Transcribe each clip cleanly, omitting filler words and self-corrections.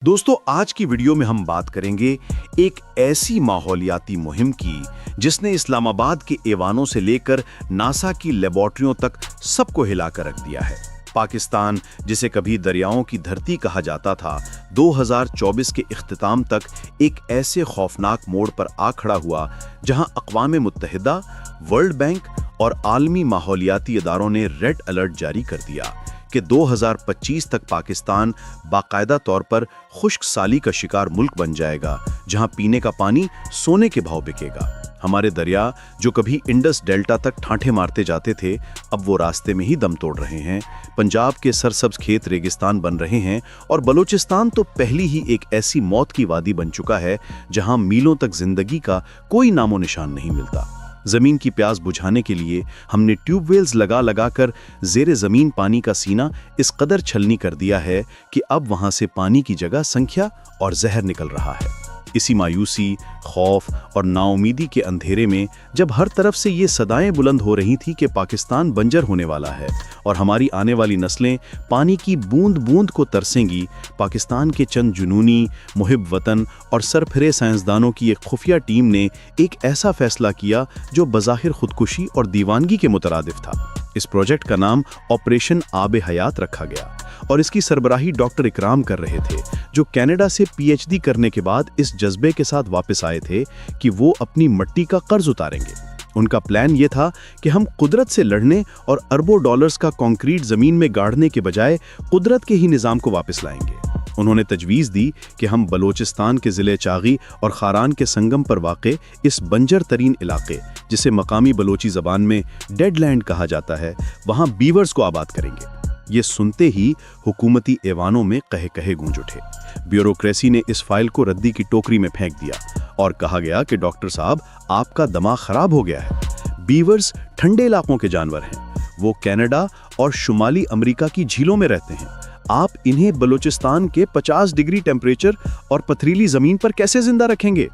दोस्तों, आज की वीडियो में हम बात करेंगे एक ऐसी माहौलियाती मुहिम की जिसने इस्लामाबाद के ऐवानों से लेकर नासा की लेबोरेटरियों तक सबको हिलाकर रख दिया है। पाकिस्तान, जिसे कभी दरियाओं की धरती कहा जाता था, 2024 के इख्तिताम तक एक ऐसे खौफनाक मोड़ पर आ खड़ा हुआ जहां अक़वाम मुत्तहिदा, वर्ल्ड बैंक और आलमी माहौलियाती इदारों ने रेड अलर्ट जारी कर दिया कि 2025 तक पाकिस्तान बाकायदा तौर पर खुश्क साली का शिकार मुल्क बन जाएगा, जहां पीने का पानी सोने के भाव बिकेगा। हमारे दरिया, जो कभी इंडस डेल्टा तक ठाठे मारते जाते थे, अब वो रास्ते में ही दम तोड़ रहे हैं। पंजाब के सरसब्ज खेत रेगिस्तान बन रहे हैं और बलूचिस्तान तो पहली ही एक ऐसी मौत की वादी बन चुका है जहां मीलों तक जिंदगी का कोई नामो निशान नहीं मिलता। जमीन की प्यास बुझाने के लिए हमने ट्यूबवेल्स लगा लगाकर जेरे जमीन पानी का सीना इस कदर छलनी कर दिया है कि अब वहां से पानी की जगह संख्या और जहर निकल रहा है। इसी मायूसी, खौफ और नाउमीदी के अंधेरे में जब हर तरफ से ये सदाएं बुलंद हो रही थी कि पाकिस्तान बंजर होने वाला है और हमारी आने वाली नस्लें पानी की बूंद बूंद को तरसेंगी, पाकिस्तान के चंद जुनूनी, मुहिब वतन और सरफिरे साइंसदानों की एक खुफिया टीम ने एक ऐसा फैसला किया जो बज़ाहिर खुदकुशी और दीवानगी के मुतरादिफ था। इस प्रोजेक्ट का नाम ऑपरेशन आबे हयात रखा गया और इसकी सरबराही डॉक्टर इकराम कर रहे थे, जो कनाडा से पीएचडी करने के बाद इस जज्बे के साथ वापस आए थे कि वो अपनी मट्टी का कर्ज उतारेंगे। उनका प्लान ये था कि हम कुदरत से लड़ने और अरबों डॉलर्स का कंक्रीट जमीन में गाड़ने के बजाय कुदरत के ही निजाम को वापस लाएंगे। उन्होंने तजवीज दी कि हम बलोचिस्तान के ज़िले चागी और खारान के संगम पर वाक़े इस बंजर तरीन इलाके, जिसे मकामी बलोची ज़बान में डेड लैंड कहा जाता है, वहाँ बीवर्स को आबाद करेंगे। ये सुनते ही हुकूमती ऐवानों में कहे कहे गूंज उठे। ब्यूरोक्रेसी ने इस फाइल को रद्दी की टोकरी में फेंक दिया और कहा गया कि डॉक्टर साहब, आपका दिमाग खराब हो गया है। बीवर्स ठंडे इलाकों के जानवर हैं, वो कनाडा और शुमाली अमेरिका की झीलों में रहते हैं। आप इन्हें बलूचिस्तान के 50 डिग्री टेम्परेचर और पथरीली जमीन पर कैसे जिंदा रखेंगे?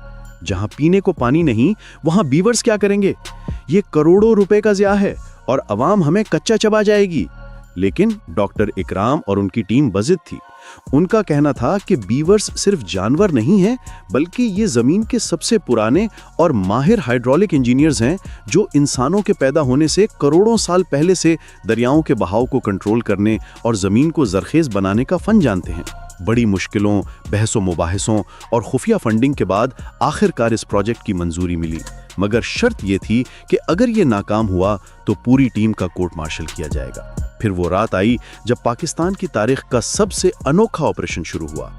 जहां पीने को पानी नहीं, वहां बीवर्स क्या करेंगे? ये करोड़ों रुपए का ज़िया है और अवाम हमें कच्चा चबा जाएगी। लेकिन डॉक्टर इकराम और उनकी टीम बज़िद थी। उनका कहना था कि बीवर्स सिर्फ जानवर नहीं हैं, बल्कि ये ज़मीन के सबसे पुराने और माहिर हाइड्रोलिक इंजीनियर्स हैं, जो इंसानों के पैदा होने से करोड़ों साल पहले से दरियाओं के बहाव को कंट्रोल करने और ज़मीन को ज़रखेज़ बनाने का फ़न जानते हैं। बड़ी मुश्किलों, बहसों मुबाहिसों और खुफिया फंडिंग के बाद आखिरकार इस प्रोजेक्ट की मंजूरी मिली, मगर शर्त ये थी कि अगर ये नाकाम हुआ तो पूरी टीम का कोर्ट मार्शल किया जाएगा। फिर वो रात आई जब पाकिस्तान की तारीख का सबसे अनोखा ऑपरेशन शुरू हुआ।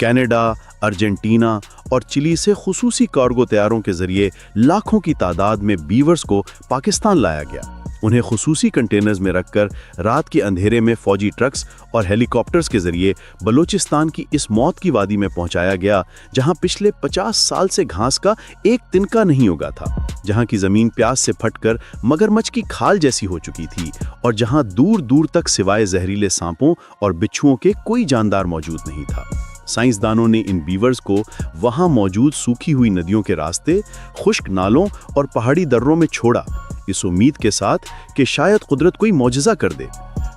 कनाडा, अर्जेंटीना और चिली से खुसूसी कार्गो तैयारों के जरिए लाखों की तादाद में बीवर्स को पाकिस्तान लाया गया। उन्हें खुसूसी कंटेनर्स में रखकर रात के अंधेरे में फौजी ट्रक्स और हेलीकॉप्टर्स के जरिए बलूचिस्तान की इस मौत की वादी में पहुंचाया गया, जहां पिछले 50 साल से घास का एक तिनका नहीं उगा था, जहां की जमीन प्यास से फटकर मगरमच्छ की खाल जैसी हो चुकी थी और जहां दूर दूर तक सिवाय जहरीले सांपों और बिच्छुओं के कोई जानदार मौजूद नहीं था। साइंसदानों ने इन बीवर्स को वहां मौजूद सूखी हुई नदियों के रास्ते, खुश्क नालों और पहाड़ी दर्रों में छोड़ा, इस उम्मीद के साथ कि शायद कुदरत कोई मौजज़ा कर दे।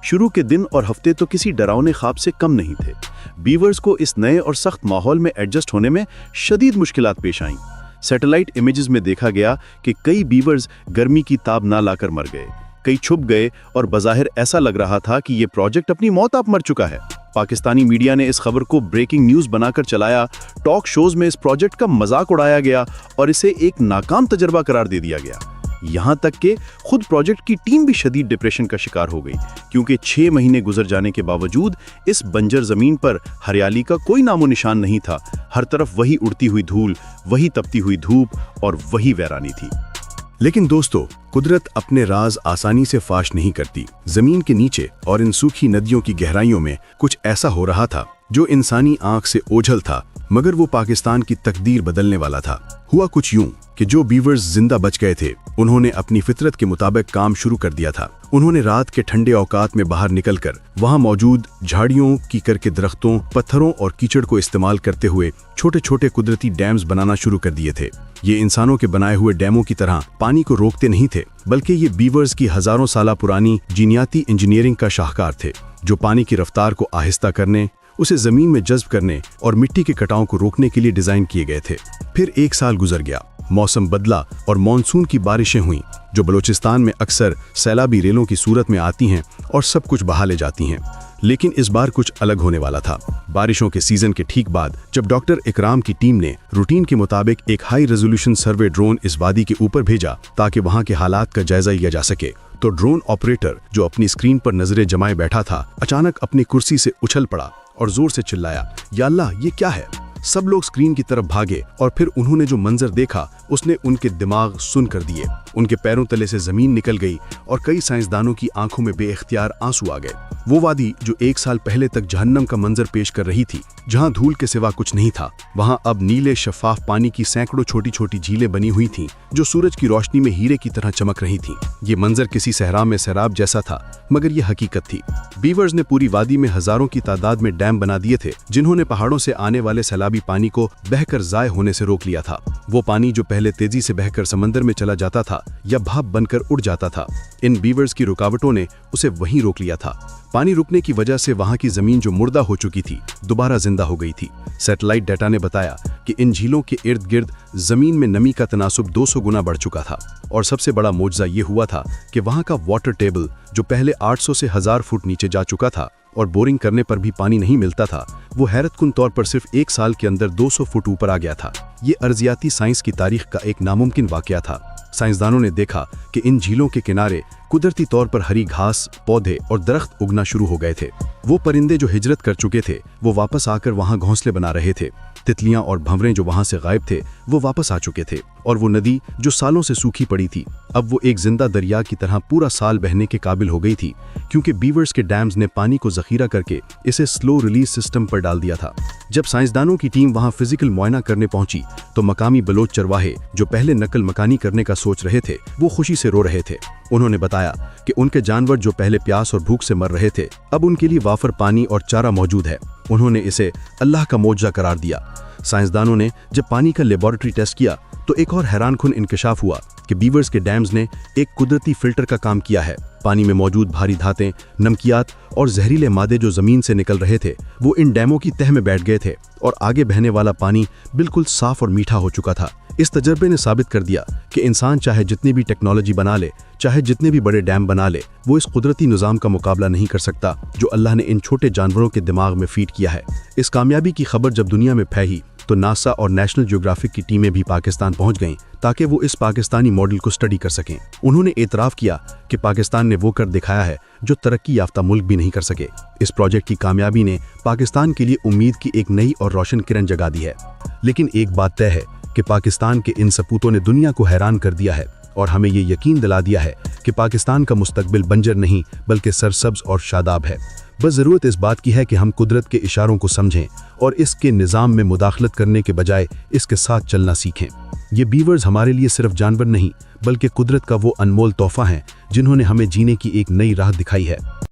शुरू के दिन और हफ्ते तो किसी डरावने ख्वाब से कम नहीं थे। बीवर्स को इस नए और सख्त माहौल में एडजस्ट होने में शदीद मुश्किलात पेश आईं। सैटेलाइट इमेजेस में देखा गया कि कई बीवर्स गर्मी की ताब ना लाकर मर गए, कई छुप गए और बज़ाहिर ऐसा लग रहा था कि ये प्रोजेक्ट अपनी मौत आप मर चुका है। पाकिस्तानी मीडिया ने इस खबर को ब्रेकिंग न्यूज़ बनाकर चलाया, टॉक शोज में इस प्रोजेक्ट का मजाक उड़ाया गया और इसे एक नाकाम तजर्बा करार दे दिया गया। यहाँ तक कि खुद प्रोजेक्ट की टीम भी शदीद डिप्रेशन का शिकार हो गई, क्योंकि 6 महीने गुजर जाने के बावजूद इस बंजर जमीन पर हरियाली का कोई नामो निशान नहीं था। हर तरफ वही उड़ती हुई धूल, वही तपती हुई धूप और वही वैरानी थी। लेकिन दोस्तों, कुदरत अपने राज आसानी से फाश नहीं करती। जमीन के नीचे और इन सूखी नदियों की गहराइयों में कुछ ऐसा हो रहा था जो इंसानी आंख से ओझल था, मगर वो पाकिस्तान की तकदीर बदलने वाला था। हुआ कुछ यूं कि जो बीवर्स जिंदा बच गए थे, उन्होंने अपनी फितरत के मुताबिक काम शुरू कर दिया था। उन्होंने रात के ठंडे औकात में बाहर निकलकर वहां मौजूद झाड़ियों, कीकर के दरख्तों, पत्थरों और कीचड़ को इस्तेमाल करते हुए छोटे छोटे कुदरती डैम्स बनाना शुरू कर दिए थे। ये इंसानों के बनाए हुए डैमों की तरह पानी को रोकते नहीं थे, बल्कि ये बीवर्स की हजारों साल पुरानी जीनियाती इंजीनियरिंग का शाहकार थे, जो पानी की रफ्तार को आहिस्ता करने, उसे जमीन में जज्ब करने और मिट्टी के कटाव को रोकने के लिए डिजाइन किए गए थे। फिर 1 साल गुजर गया, मौसम बदला और मानसून की बारिशें हुईं, जो बलूचिस्तान में अक्सर सैलाबी रेलों की सूरत में आती हैं और सब कुछ बहा ले जाती हैं। लेकिन इस बार कुछ अलग होने वाला था। बारिशों के सीजन के ठीक बाद जब डॉक्टर इकराम की टीम ने रूटीन के मुताबिक एक हाई रेजोल्यूशन सर्वे ड्रोन इस वादी के ऊपर भेजा ताकि वहां के हालात का जायजा लिया जा सके, तो ड्रोन ऑपरेटर जो अपनी स्क्रीन पर नजरें जमाए बैठा था, अचानक अपनी कुर्सी से उछल पड़ा और जोर से चिल्लाया, या अल्लाह, ये क्या है? सब लोग स्क्रीन की तरफ भागे और फिर उन्होंने जो मंजर देखा उसने उनके दिमाग सुन कर दिए। उनके पैरों तले से जमीन निकल गई और कई साइंसदानों की आंखों में बेइख्तियार आंसू आ गए। वो वादी जो 1 साल पहले तक जहन्नम का मंजर पेश कर रही थी, जहां धूल के सिवा कुछ नहीं था, वहां अब नीले शफाफ पानी की सैकड़ों छोटी छोटी झीलें बनी हुई थीं, जो सूरज की रोशनी में हीरे की तरह चमक रही थीं। ये मंजर किसी सहरा में सैराब जैसा था, मगर ये हकीकत थी। बीवर्स ने पूरी वादी में हजारों की तादाद में डैम बना दिए थे, जिन्होंने पहाड़ों से आने वाले सैलाबी पानी को बहकर ज़ाय होने से रोक लिया था। वो पानी जो पहले तेजी से बहकर समंदर में चला जाता था या भाप बनकर उड़ जाता था, इन बीवर्स की रुकावटों ने उसे वहीं रोक लिया था। पानी रुकने की वजह से वहां की जमीन जो मुर्दा हो चुकी थी, दोबारा जिंदा हो गई थी। सैटेलाइट डाटा ने बताया कि इन झीलों के इर्द गिर्द जमीन में नमी का तनासुब 200 गुना बढ़ चुका था। और सबसे बड़ा मोजज़ा ये हुआ था कि वहां का वाटर टेबल जो पहले 800 से 1000 फुट नीचे जा चुका था और बोरिंग करने पर भी पानी नहीं मिलता था, वो हैरतकुन तौर पर सिर्फ 1 साल के अंदर 200 फुट ऊपर आ गया था। ये अर्जियाती साइंस की तारीख का एक नामुमकिन वाकया था। साइंसदानों ने देखा कि इन झीलों के किनारे कुदरती तौर पर हरी घास, पौधे और दरख्त उगना शुरू हो गए थे। वो परिंदे जो हिजरत कर चुके थे, वो वापस आकर वहां घोंसले बना रहे थे। तितलियां और भंवरे जो वहां से गायब थे, वो वापस आ चुके थे। और वो नदी जो सालों से सूखी पड़ी थी, अब वो एक जिंदा दरिया की तरह पूरा साल बहने के काबिल हो गई थी, क्योंकि बीवर्स के डैम्स ने पानी को जखीरा करके इसे स्लो रिलीज सिस्टम पर डाल दिया था। जब साइंसदानों की टीम वहां फिजिकल मुआयना करने पहुंची, तो मकामी बलोच चरवाहे जो पहले नकल मकानी करने का सोच रहे थे, वो खुशी से रो रहे थे। उन्होंने बताया कि उनके जानवर जो पहले प्यास और भूख से मर रहे थे, अब उनके लिए वाफर पानी और चारा मौजूद है। उन्होंने इसे अल्लाह का मौजज़ा करार दिया। साइंसदानों ने जब पानी का लेबोरेटरी टेस्ट किया, तो एक और हैरानकुन इंकशाफ हुआ कि बीवर्स के डैम्स ने एक कुदरती फिल्टर का काम किया है। पानी में मौजूद भारी धातें, नमकियात और जहरीले मादे जो जमीन से निकल रहे थे, वो इन डैमों की तह में बैठ गए थे और आगे बहने वाला पानी बिल्कुल साफ और मीठा हो चुका था। इस तजर्बे ने साबित कर दिया कि इंसान चाहे जितनी भी टेक्नोलॉजी बना ले, चाहे जितने भी बड़े डैम बना ले, वो इस कुदरती निज़ाम का मुकाबला नहीं कर सकता जो अल्लाह ने इन छोटे जानवरों के दिमाग में फीड किया है। इस कामयाबी की खबर जब दुनिया में फैली, तो नासा और नेशनल ज्योग्राफिक की टीमें भी पाकिस्तान पहुंच गईं ताकि वो इस पाकिस्तानी मॉडल को स्टडी कर सकें। उन्होंने एतराफ़ किया कि पाकिस्तान ने वो कर दिखाया है जो तरक्की याफ्ता मुल्क भी नहीं कर सके। इस प्रोजेक्ट की कामयाबी ने पाकिस्तान के लिए उम्मीद की एक नई और रोशन किरण जगा दी है। लेकिन एक बात तय है कि पाकिस्तान के इन सपूतों ने दुनिया को हैरान कर दिया है और हमें ये यकीन दिला दिया है कि पाकिस्तान का मुस्तकबिल बंजर नहीं बल्कि सरसब्ज और शादाब है। बस ज़रूरत इस बात की है कि हम कुदरत के इशारों को समझें और इसके निज़ाम में मुदाखलत करने के बजाय इसके साथ चलना सीखें। ये बीवर्स हमारे लिए सिर्फ जानवर नहीं, बल्कि कुदरत का वो अनमोल तोहफा हैं जिन्होंने हमें जीने की एक नई राह दिखाई है।